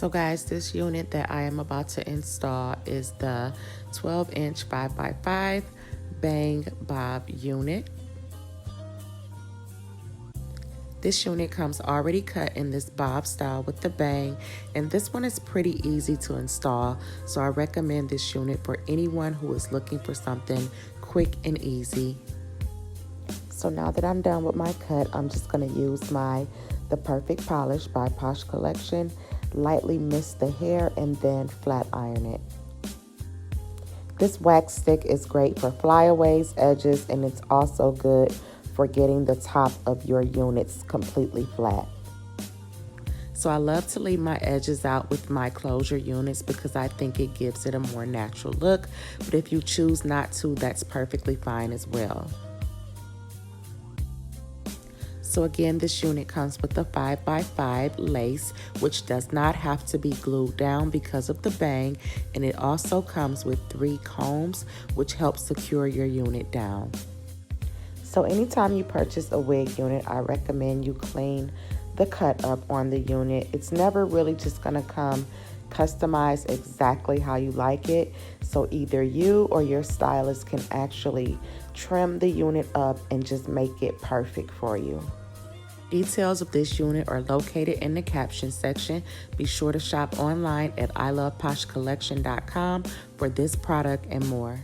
So guys, this unit that I am about to install is the 12-inch 5x5 Bang Bob unit. This unit comes already cut in this bob style with the bang, and this one is pretty easy to install, so I recommend this unit for anyone who is looking for something quick and easy. So now that I'm done with my cut, I'm just going to use the Perfect Polish by Posh Collection, lightly mist the hair, and then flat iron it. This wax stick is great for flyaways, edges, and it's also good for getting the top of your units completely flat. So I love to leave my edges out with my closure units because I think it gives it a more natural look, but if you choose not to, that's perfectly fine as well. So again, this unit comes with a 5x5 lace, which does not have to be glued down because of the bang, and it also comes with 3 combs, which helps secure your unit down. So anytime you purchase a wig unit, I recommend you clean the cut up on the unit. It's never really just gonna come customized exactly how you like it. So either you or your stylist can actually trim the unit up and just make it perfect for you. Details of this unit are located in the caption section. Be sure to shop online at iloveposhcollection.com for this product and more.